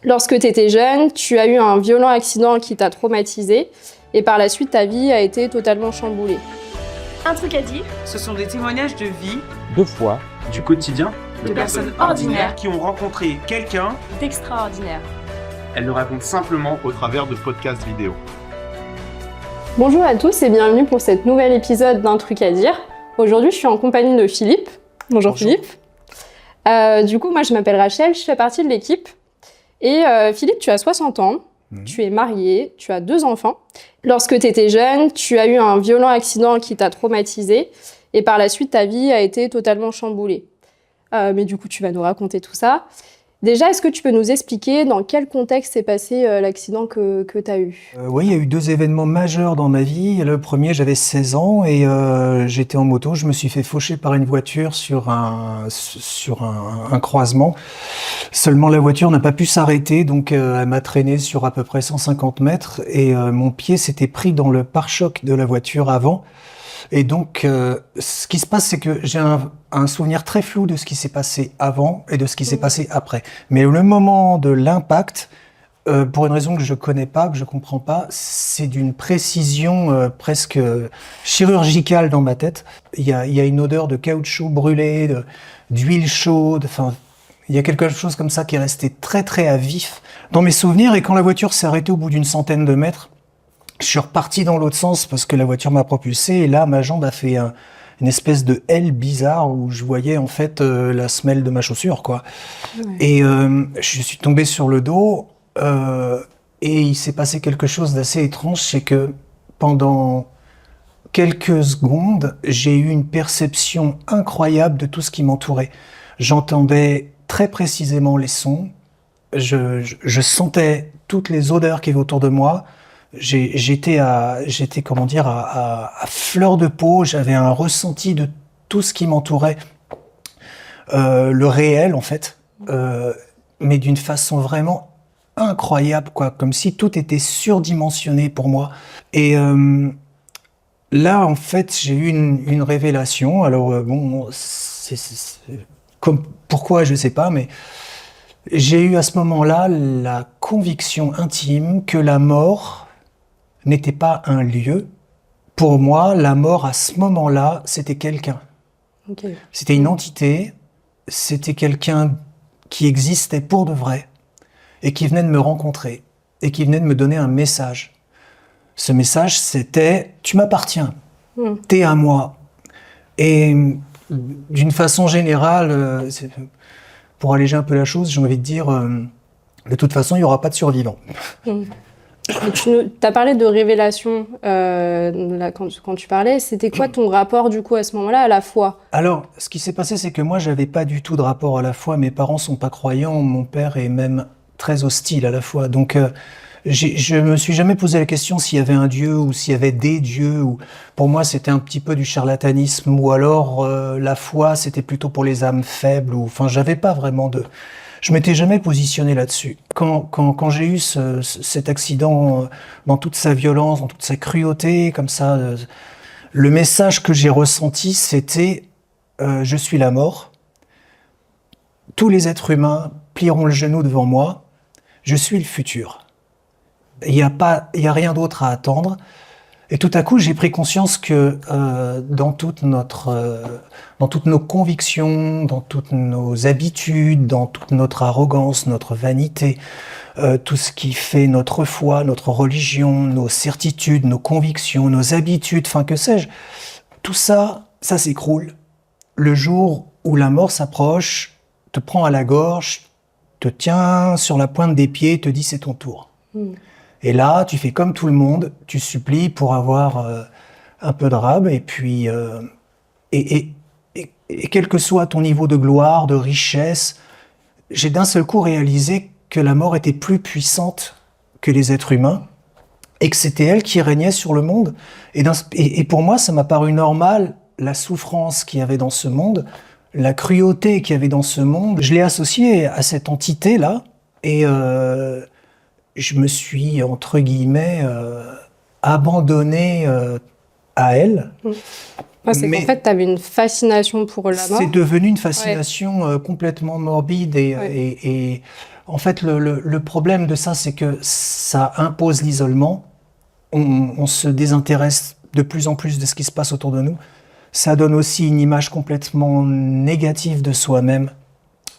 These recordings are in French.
Lorsque tu étais jeune, tu as eu un violent accident qui t'a traumatisé et par la suite, ta vie a été totalement chamboulée. Un truc à dire, Ce sont des témoignages de vie, Deux fois, du quotidien, de personnes ordinaires, qui ont rencontré quelqu'un. d'extraordinaire. Elles le racontent simplement au travers de podcasts vidéo. Bonjour à tous et bienvenue pour cet nouvel épisode d'Un truc à dire. Aujourd'hui, je suis en compagnie de Philippe. Bonjour. Philippe. Du coup, moi, je m'appelle Rachel, je fais partie de l'équipe. Et Philippe, tu as 60 ans, tu es marié, tu as 2 enfants. Lorsque tu étais jeune, tu as eu un violent accident qui t'a traumatisé et par la suite, ta vie a été totalement chamboulée. Mais du coup, tu vas nous raconter tout ça. Déjà, est-ce que tu peux nous expliquer dans quel contexte s'est passé l'accident que tu as eu ? Oui, il y a eu 2 événements majeurs dans ma vie. Le premier, j'avais 16 ans et j'étais en moto. Je me suis fait faucher par une voiture sur un croisement. Seulement, la voiture n'a pas pu s'arrêter, donc elle m'a traîné sur à peu près 150 mètres et mon pied s'était pris dans le pare-choc de la voiture avant. Et donc, ce qui se passe, c'est que j'ai un souvenir très flou de ce qui s'est passé avant et de ce qui s'est passé après. Mais le moment de l'impact, pour une raison que je connais pas, que je comprends pas, c'est d'une précision presque chirurgicale dans ma tête. Il y a une odeur de caoutchouc brûlé, d'huile chaude, enfin, il y a quelque chose comme ça qui est resté très très à vif dans mes souvenirs. Et quand la voiture s'est arrêtée au bout d'une centaine de mètres, je suis reparti dans l'autre sens parce que la voiture m'a propulsé et là, ma jambe a fait une espèce de L bizarre où je voyais en fait la semelle de ma chaussure, quoi. Ouais. Et je suis tombé sur le dos et il s'est passé quelque chose d'assez étrange, c'est que pendant quelques secondes, j'ai eu une perception incroyable de tout ce qui m'entourait. J'entendais très précisément les sons, je sentais toutes les odeurs qui étaient autour de moi. J'étais comment dire à fleur de peau. J'avais un ressenti de tout ce qui m'entourait, le réel en fait, mais d'une façon vraiment incroyable, quoi, comme si tout était surdimensionné pour moi. Et là en fait j'ai eu une révélation. Alors bon, pourquoi je sais pas, mais j'ai eu à ce moment-là la conviction intime que la mort n'était pas un lieu. Pour moi, la mort, à ce moment-là, c'était quelqu'un. Okay. C'était une entité, c'était quelqu'un qui existait pour de vrai et qui venait de me rencontrer et qui venait de me donner un message. Ce message, c'était « Tu m'appartiens, t'es à moi ». Et d'une façon générale, pour alléger un peu la chose, j'ai envie de dire de toute façon, il n'y aura pas de survivants. Tu as parlé de révélation là, quand tu parlais. C'était quoi ton rapport du coup à ce moment-là à la foi ? Alors, ce qui s'est passé, c'est que moi, j'avais pas du tout de rapport à la foi. Mes parents sont pas croyants. Mon père est même très hostile à la foi. Donc, je me suis jamais posé la question s'il y avait un dieu ou s'il y avait des dieux. Ou pour moi, c'était un petit peu du charlatanisme. Ou alors, la foi, c'était plutôt pour les âmes faibles. Enfin, j'avais pas vraiment de... Je m'étais jamais positionné là-dessus. Quand j'ai eu cet accident dans toute sa violence, dans toute sa cruauté, comme ça, le message que j'ai ressenti, c'était je suis la mort. Tous les êtres humains plieront le genou devant moi. Je suis le futur. Il y a rien d'autre à attendre. Et tout à coup, j'ai pris conscience que dans toutes nos convictions, dans toutes nos habitudes, dans toute notre arrogance, notre vanité, tout ce qui fait notre foi, notre religion, nos certitudes, nos convictions, nos habitudes, enfin que sais-je, tout ça, ça s'écroule. Le jour où la mort s'approche, te prend à la gorge, te tient sur la pointe des pieds, te dit c'est ton tour. Et là, tu fais comme tout le monde, tu supplies pour avoir un peu de rab, et puis et quel que soit ton niveau de gloire, de richesse, j'ai d'un seul coup réalisé que la mort était plus puissante que les êtres humains, et que c'était elle qui régnait sur le monde. Et pour moi, ça m'a paru normal, la souffrance qu'il y avait dans ce monde, la cruauté qu'il y avait dans ce monde. Je l'ai associée à cette entité-là, et je me suis, entre guillemets, abandonné à elle. C'est qu'en fait, tu avais une fascination pour la mort. C'est devenu une fascination complètement morbide et En fait, le problème de ça, c'est que ça impose l'isolement. On se désintéresse de plus en plus de ce qui se passe autour de nous. Ça donne aussi une image complètement négative de soi-même,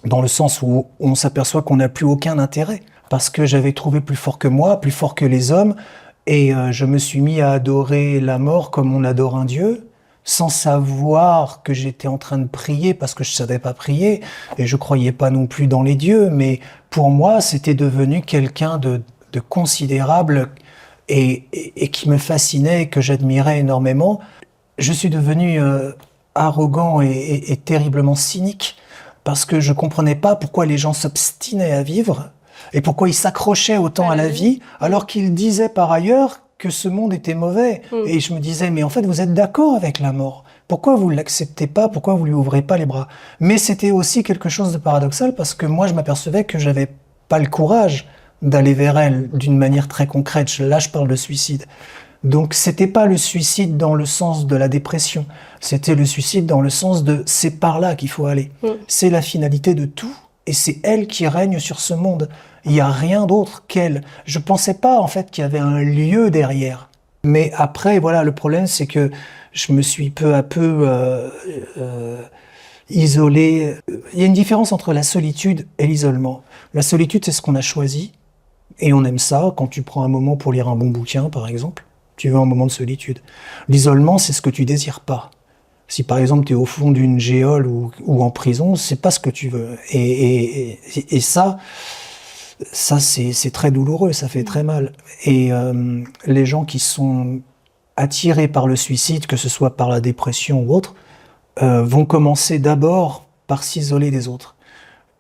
dans le sens où on s'aperçoit qu'on n'a plus aucun intérêt. Parce que j'avais trouvé plus fort que moi, plus fort que les hommes, et je me suis mis à adorer la mort comme on adore un dieu, sans savoir que j'étais en train de prier, parce que je savais pas prier, et je croyais pas non plus dans les dieux, mais pour moi, c'était devenu quelqu'un de considérable et qui me fascinait, et que j'admirais énormément. Je suis devenu arrogant et terriblement cynique, parce que je comprenais pas pourquoi les gens s'obstinaient à vivre, et pourquoi ils s'accrochaient autant à la vie, alors qu'ils disaient par ailleurs que ce monde était mauvais. Et je me disais, mais en fait, vous êtes d'accord avec la mort. Pourquoi vous ne l'acceptez pas? Pourquoi vous lui ouvrez pas les bras? Mais c'était aussi quelque chose de paradoxal, parce que moi, je m'apercevais que j'avais pas le courage d'aller vers elle d'une manière très concrète. Là, je parle de suicide. Donc, c'était pas le suicide dans le sens de la dépression. C'était le suicide dans le sens de c'est par là qu'il faut aller. C'est la finalité de tout. Et c'est elle qui règne sur ce monde. Il n'y a rien d'autre qu'elle. Je pensais pas, en fait, qu'il y avait un lieu derrière. Mais après, voilà, le problème, c'est que je me suis peu à peu isolé. Il y a une différence entre la solitude et l'isolement. La solitude, c'est ce qu'on a choisi. Et on aime ça quand tu prends un moment pour lire un bon bouquin, par exemple. Tu veux un moment de solitude. L'isolement, c'est ce que tu désires pas. Si par exemple tu es au fond d'une géole ou en prison, c'est pas ce que tu veux. Et ça c'est très douloureux, ça fait très mal. Et les gens qui sont attirés par le suicide, que ce soit par la dépression ou autre, vont commencer d'abord par s'isoler des autres.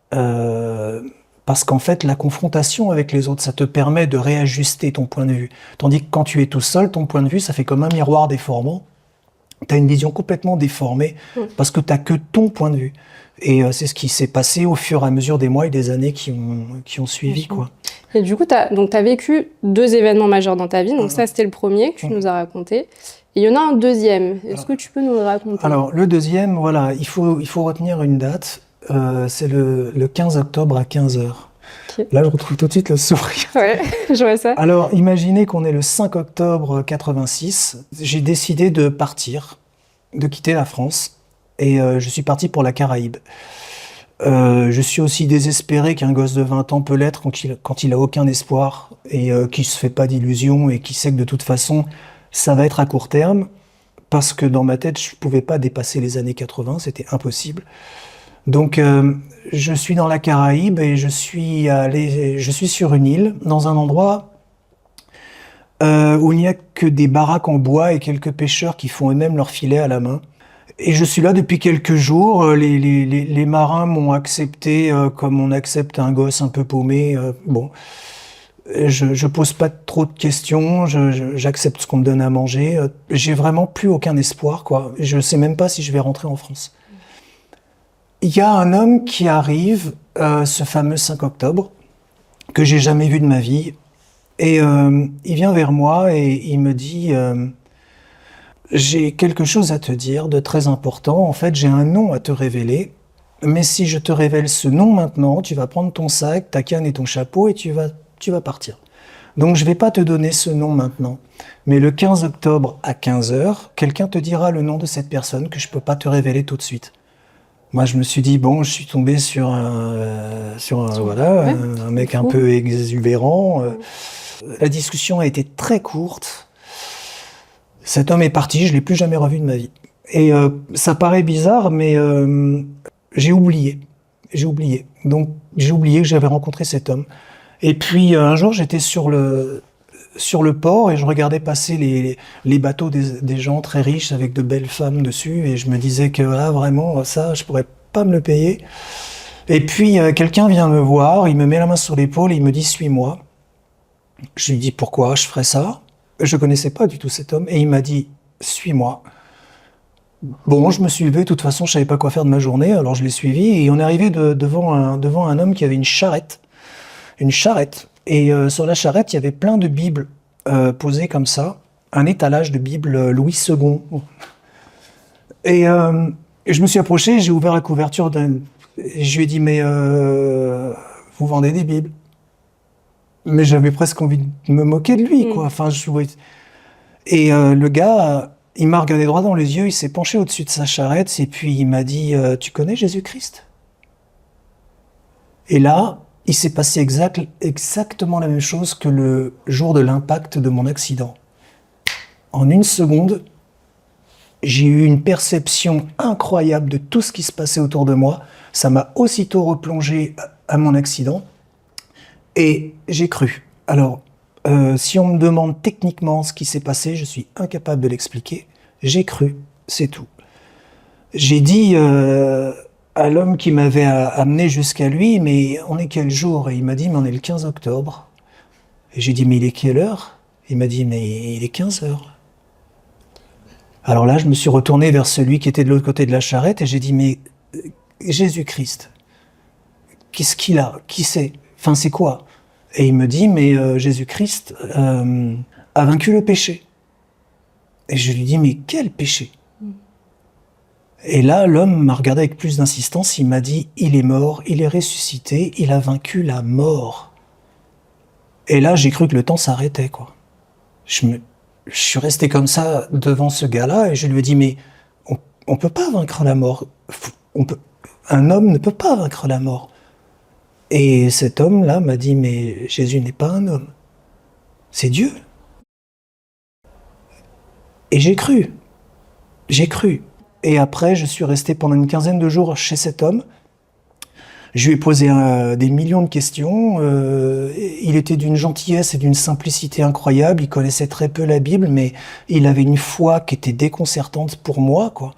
Parce qu'en fait, la confrontation avec les autres, ça te permet de réajuster ton point de vue. Tandis que quand tu es tout seul, ton point de vue, ça fait comme un miroir déformant. T'as une vision complètement déformée parce que t'as que ton point de vue. Et c'est ce qui s'est passé au fur et à mesure des mois et des années qui ont suivi, quoi. Et du coup, t'as vécu 2 événements majeurs dans ta vie. Donc ça, c'était le premier que tu nous as raconté. Et il y en a un deuxième. Est-ce que tu peux nous le raconter? Alors, le deuxième, voilà, il faut retenir une date. C'est le 15 octobre à 15h. Okay. Là, je retrouve tout de suite le sourire. Ouais, je vois ça. Alors, imaginez qu'on est le 5 octobre 86. J'ai décidé de partir, de quitter la France. Et je suis parti pour la Caraïbe. Je suis aussi désespéré qu'un gosse de 20 ans peut l'être quand il a aucun espoir et qui se fait pas d'illusions et qui sait que de toute façon, ça va être à court terme. Parce que dans ma tête, je pouvais pas dépasser les années 80, c'était impossible. Donc, je suis dans la Caraïbe et je suis sur une île, dans un endroit où il n'y a que des baraques en bois et quelques pêcheurs qui font eux-mêmes leurs filets à la main. Et je suis là depuis quelques jours. Les marins m'ont accepté comme on accepte un gosse un peu paumé. Bon, je pose pas trop de questions. J'accepte ce qu'on me donne à manger. J'ai vraiment plus aucun espoir, quoi. Je sais même pas si je vais rentrer en France. Il y a un homme qui arrive, ce fameux 5 octobre, que j'ai jamais vu de ma vie. Et il vient vers moi et il me dit j'ai quelque chose à te dire de très important. En fait, j'ai un nom à te révéler. Mais si je te révèle ce nom maintenant, tu vas prendre ton sac, ta canne et ton chapeau et tu vas partir. Donc, je vais pas te donner ce nom maintenant. Mais le 15 octobre à 15h, quelqu'un te dira le nom de cette personne que je peux pas te révéler tout de suite. Moi, je me suis dit, bon, je suis tombé sur un mec un peu exubérant. La discussion a été très courte. Cet homme est parti, je l'ai plus jamais revu de ma vie. Et ça paraît bizarre, mais j'ai oublié. Donc, j'ai oublié que j'avais rencontré cet homme. Et puis, un jour, j'étais sur le port et je regardais passer les bateaux des gens très riches avec de belles femmes dessus et je me disais que vraiment, ça, je pourrais pas me le payer. Et puis, quelqu'un vient me voir, il me met la main sur l'épaule et il me dit « Suis-moi ». Je lui dis « Pourquoi je ferais ça ?» Je connaissais pas du tout cet homme et il m'a dit « Suis-moi ». Bon, je me suis levé, de toute façon, je savais pas quoi faire de ma journée, alors je l'ai suivi et on est arrivé devant un homme qui avait une charrette. Et sur la charrette, il y avait plein de Bibles posées comme ça, un étalage de Bibles Louis II. Et je me suis approché, j'ai ouvert la couverture je lui ai dit, mais vous vendez des Bibles. Mais j'avais presque envie de me moquer de lui, quoi. Enfin, Et le gars, il m'a regardé droit dans les yeux, il s'est penché au-dessus de sa charrette, et puis il m'a dit « Tu connais Jésus-Christ ?» Et là, il s'est passé exactement la même chose que le jour de l'impact de mon accident. En une seconde, j'ai eu une perception incroyable de tout ce qui se passait autour de moi. Ça m'a aussitôt replongé à mon accident et j'ai cru. Alors, si on me demande techniquement ce qui s'est passé, je suis incapable de l'expliquer. J'ai cru, c'est tout. J'ai dit à l'homme qui m'avait amené jusqu'à lui, mais on est quel jour? Et il m'a dit, mais on est le 15 octobre. Et j'ai dit, mais il est quelle heure? Il m'a dit, mais il est 15 heures. Alors là, je me suis retourné vers celui qui était de l'autre côté de la charrette et j'ai dit, mais Jésus-Christ, qu'est-ce qu'il a? Qui c'est? Enfin, c'est quoi? Et il me dit, mais Jésus-Christ a vaincu le péché. Et je lui dis, mais quel péché? Et là, l'homme m'a regardé avec plus d'insistance, il m'a dit, il est mort, il est ressuscité, il a vaincu la mort. Et là, j'ai cru que le temps s'arrêtait, quoi. Je suis resté comme ça devant ce gars-là et je lui ai dit, mais on peut pas vaincre la mort. Un homme ne peut pas vaincre la mort. Et cet homme-là m'a dit, mais Jésus n'est pas un homme, c'est Dieu. Et j'ai cru. Et après, je suis resté pendant une quinzaine de jours chez cet homme. Je lui ai posé des millions de questions. Il était d'une gentillesse et d'une simplicité incroyable. Il connaissait très peu la Bible, mais il avait une foi qui était déconcertante pour moi, quoi.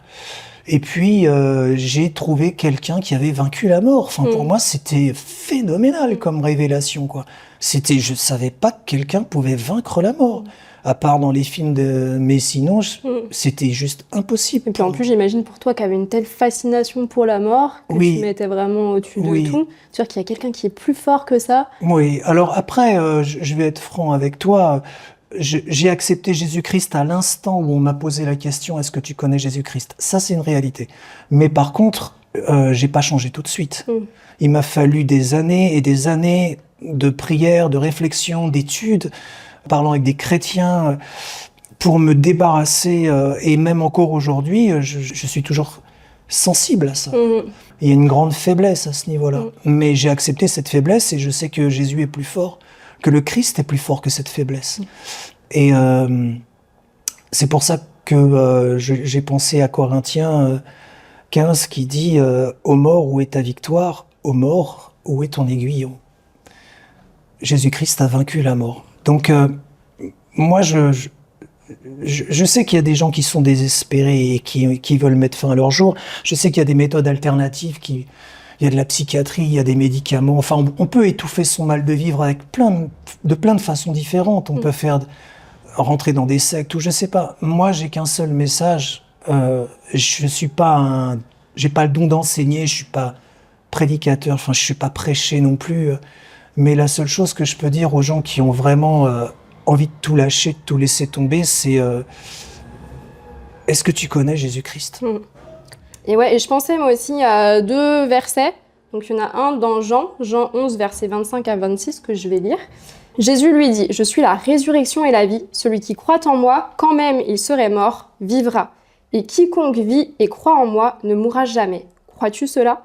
Et puis, j'ai trouvé quelqu'un qui avait vaincu la mort. Enfin, pour moi, c'était phénoménal comme révélation, quoi. Je savais pas que quelqu'un pouvait vaincre la mort. À part dans les films mais sinon, c'était juste impossible. Et puis en plus, j'imagine pour toi qui avait une telle fascination pour la mort, que tu mettais vraiment au-dessus de tout. Tu vois qu'il y a quelqu'un qui est plus fort que ça. Oui, alors après, je vais être franc avec toi. J'ai accepté Jésus-Christ à l'instant où on m'a posé la question, est-ce que tu connais Jésus-Christ? Ça, c'est une réalité. Mais par contre, j'ai pas changé tout de suite. Il m'a fallu des années et des années de prières, de réflexions, d'études, parlant avec des chrétiens, pour me débarrasser, et même encore aujourd'hui, je suis toujours sensible à ça. Il y a une grande faiblesse à ce niveau-là. Mais j'ai accepté cette faiblesse et je sais que Jésus est plus fort, que le Christ est plus fort que cette faiblesse. Et c'est pour ça que j'ai pensé à Corinthiens 15 qui dit « Ô mort, où est ta victoire? Ô mort, où est ton aiguillon ?» Jésus-Christ a vaincu la mort. Donc, moi, je sais qu'il y a des gens qui sont désespérés et qui veulent mettre fin à leur jour. Je sais qu'il y a des méthodes alternatives, il y a de la psychiatrie, il y a des médicaments. Enfin, on peut étouffer son mal de vivre avec plein de façons différentes. On peut rentrer dans des sectes ou je sais pas. Moi, j'ai qu'un seul message. J'ai pas le don d'enseigner. Je suis pas prédicateur. Enfin, je suis pas prêché non plus. Mais la seule chose que je peux dire aux gens qui ont vraiment envie de tout lâcher, de tout laisser tomber, c'est est-ce que tu connais Jésus-Christ? Et je pensais moi aussi à 2 versets. Donc il y en a un dans Jean 11, versets 25 à 26, que je vais lire. Jésus lui dit « Je suis la résurrection et la vie. Celui qui croit en moi, quand même il serait mort, vivra. Et quiconque vit et croit en moi ne mourra jamais. Crois-tu cela ?»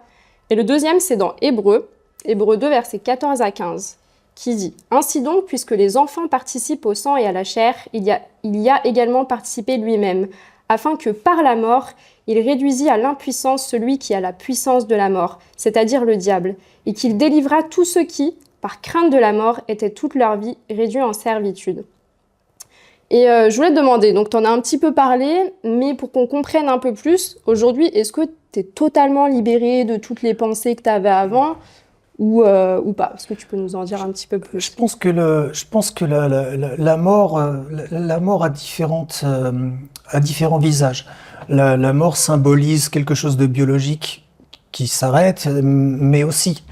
Et le deuxième, c'est dans Hébreux 2, versets 14 à 15, qui dit « Ainsi donc, puisque les enfants participent au sang et à la chair, il y a également participé lui-même, afin que par la mort, il réduisit à l'impuissance celui qui a la puissance de la mort, c'est-à-dire le diable, et qu'il délivra tous ceux qui, par crainte de la mort, étaient toute leur vie réduits en servitude. » Et je voulais te demander, donc tu en as un petit peu parlé, mais pour qu'on comprenne un peu plus, aujourd'hui, est-ce que tu es totalement libéré de toutes les pensées que tu avais avant ou pas? Est-ce que tu peux nous en dire un petit peu plus? Je pense que la mort a différents visages. La mort symbolise quelque chose de biologique qui s'arrête, mais aussi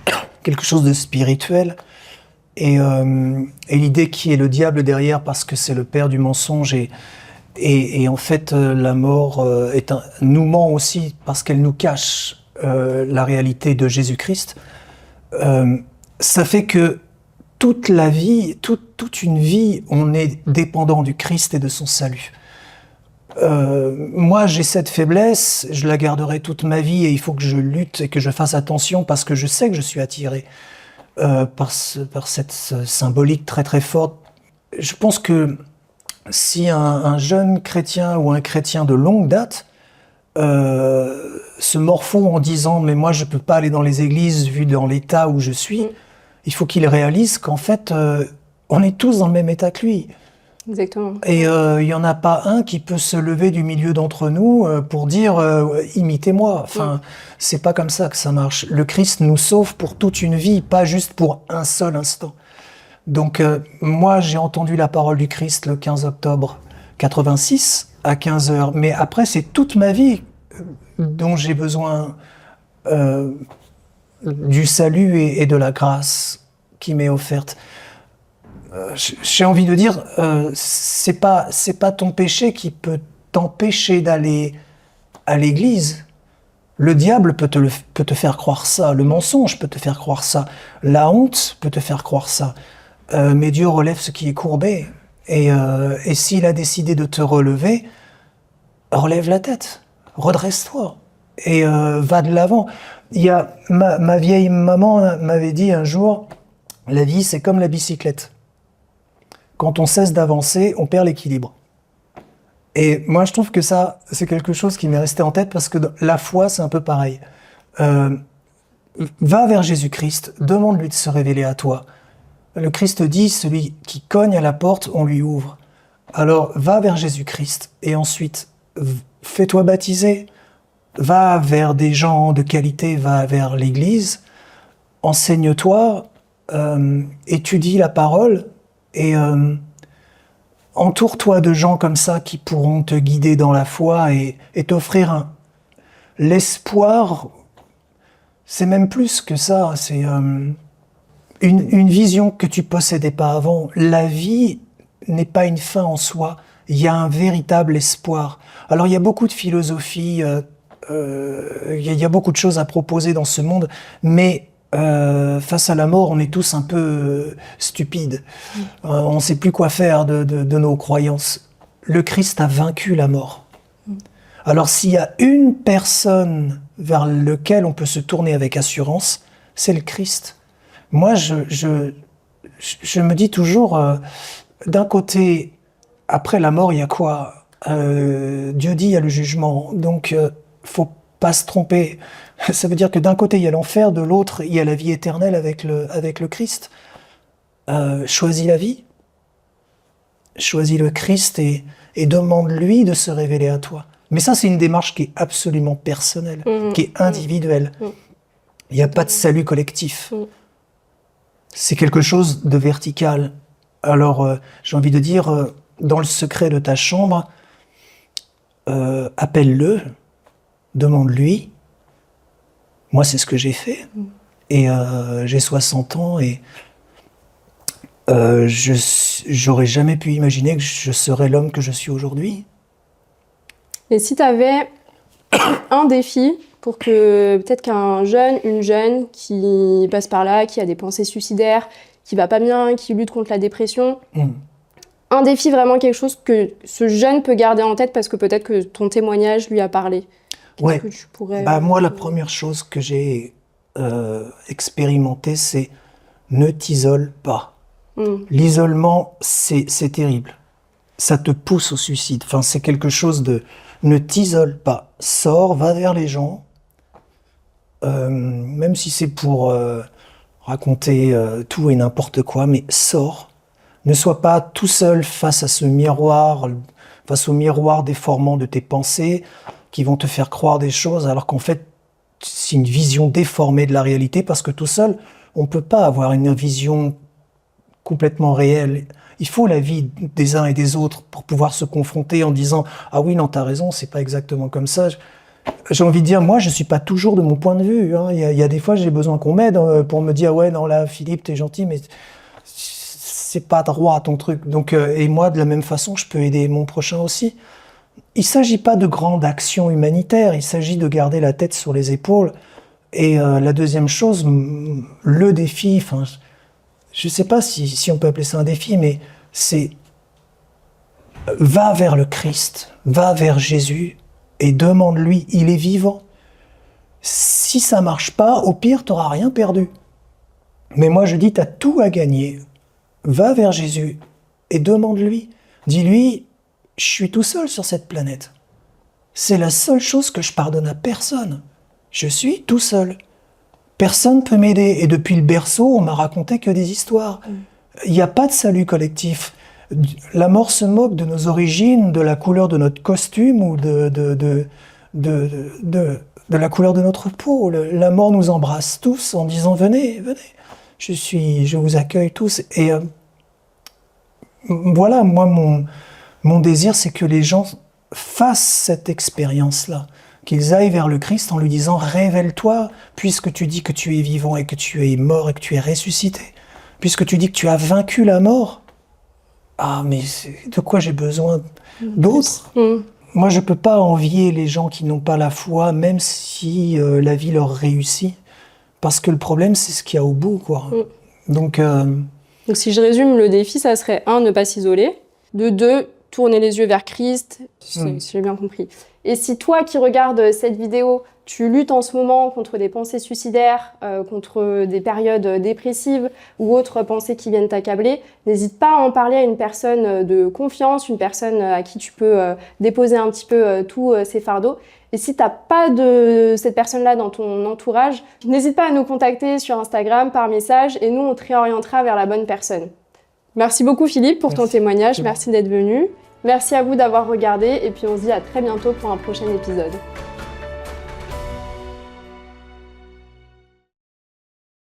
quelque chose de spirituel. Et l'idée qui est le diable derrière, parce que c'est le père du mensonge. Et en fait, la mort nous ment aussi parce qu'elle nous cache la réalité de Jésus-Christ. ça fait que toute la vie, toute une vie, on est dépendant du Christ et de son salut. Moi, j'ai cette faiblesse, je la garderai toute ma vie et il faut que je lutte et que je fasse attention parce que je sais que je suis attiré par cette symbolique très très forte. Je pense que si un jeune chrétien ou un chrétien de longue date se morfond en disant « mais moi je peux pas aller dans les églises vu dans l'état où je suis », il faut qu'il réalise qu'en fait on est tous dans le même état que lui. Exactement. Et il y en a pas un qui peut se lever du milieu d'entre nous pour dire imitez-moi. Enfin, c'est pas comme ça que ça marche. Le Christ nous sauve pour toute une vie, pas juste pour un seul instant. Donc moi j'ai entendu la parole du Christ le 15 octobre 86 à 15h, mais après c'est toute ma vie dont j'ai besoin du salut et de la grâce qui m'est offerte. J'ai envie de dire, c'est pas ton péché qui peut t'empêcher d'aller à l'église. Le diable peut te faire croire ça, le mensonge peut te faire croire ça, la honte peut te faire croire ça. Mais Dieu relève ce qui est courbé. Et s'il a décidé de te relever, relève la tête, redresse-toi et va de l'avant. Il y a ma vieille maman m'avait dit un jour, la vie c'est comme la bicyclette. Quand on cesse d'avancer, on perd l'équilibre. Et moi, je trouve que ça, c'est quelque chose qui m'est resté en tête parce que la foi, c'est un peu pareil. Va vers Jésus-Christ, demande-lui de se révéler à toi. Le Christ dit, celui qui cogne à la porte, on lui ouvre. Alors, va vers Jésus-Christ et ensuite, fais-toi baptiser. Va vers des gens de qualité, va vers l'Église, enseigne-toi, étudie la parole. Et entoure-toi de gens comme ça qui pourront te guider dans la foi et t'offrir l'espoir. C'est même plus que ça, c'est une vision que tu possédais pas avant. La vie n'est pas une fin en soi, il y a un véritable espoir. Alors il y a beaucoup de philosophie, il y a beaucoup de choses à proposer dans ce monde, mais face à la mort, on est tous un peu stupides. On ne sait plus quoi faire de nos croyances. Le Christ a vaincu la mort. Alors s'il y a une personne vers laquelle on peut se tourner avec assurance, c'est le Christ. Moi, je me dis toujours, d'un côté, après la mort, il y a quoi ? Dieu dit, il y a le jugement. Donc, faut pas se tromper. Ça veut dire que d'un côté, il y a l'enfer, de l'autre, il y a la vie éternelle avec le Christ. Choisis la vie. Choisis le Christ et demande-lui de se révéler à toi. Mais ça, c'est une démarche qui est absolument personnelle, qui est individuelle. Il n'y a pas de salut collectif. C'est quelque chose de vertical. Alors, j'ai envie de dire, dans le secret de ta chambre, appelle-le, demande-lui. Moi, c'est ce que j'ai fait. Et j'ai 60 ans et j'aurais jamais pu imaginer que je serais l'homme que je suis aujourd'hui. Et si tu avais un défi pour que peut-être qu'un jeune, une jeune qui passe par là, qui a des pensées suicidaires, qui va pas bien, qui lutte contre la dépression, un défi, vraiment quelque chose que ce jeune peut garder en tête parce que peut-être que ton témoignage lui a parlé. Ouais. Que tu pourrais, moi, la première chose que j'ai expérimentée, c'est ne t'isole pas. L'isolement, c'est terrible. Ça te pousse au suicide. Enfin, c'est quelque chose de... Ne t'isole pas. Sors, va vers les gens. Même si c'est pour raconter tout et n'importe quoi, mais sors. Ne sois pas tout seul face à ce miroir, face au miroir déformant de tes pensées qui vont te faire croire des choses alors qu'en fait, c'est une vision déformée de la réalité parce que tout seul, on ne peut pas avoir une vision complètement réelle. Il faut la vie des uns et des autres pour pouvoir se confronter en disant « Ah oui, non, t'as raison, c'est pas exactement comme ça ». J'ai envie de dire, moi, je suis pas toujours de mon point de vue. Hein. Il y a des fois, j'ai besoin qu'on m'aide pour me dire « Ouais, non, là, Philippe, t'es gentil, mais c'est pas droit ton truc. » Donc, et moi, de la même façon, je peux aider mon prochain aussi. Il s'agit pas de grande action humanitaire, il s'agit de garder la tête sur les épaules Et la deuxième chose, le défi, enfin, je ne sais pas si on peut appeler ça un défi, mais c'est va vers le Christ, va vers Jésus et demande-lui, il est vivant. Si ça marche pas, au pire, tu n'auras rien perdu. Mais moi, je dis, tu as tout à gagner. Va vers Jésus et demande-lui. Dis-lui, je suis tout seul sur cette planète. C'est la seule chose que je pardonne à personne. Je suis tout seul. Personne ne peut m'aider. Et depuis le berceau, on m'a raconté que des histoires. Il n'y a pas de salut collectif. La mort se moque de nos origines, de la couleur de notre costume ou de la couleur de notre peau. La mort nous embrasse tous en disant « Venez, venez, je vous accueille tous ». Et voilà, moi, mon désir, c'est que les gens fassent cette expérience-là, qu'ils aillent vers le Christ en lui disant « Révèle-toi, puisque tu dis que tu es vivant et que tu es mort et que tu es ressuscité, puisque tu dis que tu as vaincu la mort. Ah, mais de quoi j'ai besoin d'autre ? Moi, je ne peux pas envier les gens qui n'ont pas la foi, même si la vie leur réussit, parce que le problème, c'est ce qu'il y a au bout, quoi. Donc, si je résume, le défi, ça serait 1, ne pas s'isoler, de 2, tourner les yeux vers Christ, si j'ai bien compris. Et si toi qui regardes cette vidéo, tu luttes en ce moment contre des pensées suicidaires, contre des périodes dépressives ou autres pensées qui viennent t'accabler, n'hésite pas à en parler à une personne de confiance, une personne à qui tu peux déposer un petit peu tous ces fardeaux. Et si tu n'as pas de cette personne-là dans ton entourage, n'hésite pas à nous contacter sur Instagram par message et nous, on te réorientera vers la bonne personne. Merci beaucoup Philippe pour ton témoignage, merci d'être venu. Merci à vous d'avoir regardé et puis on se dit à très bientôt pour un prochain épisode.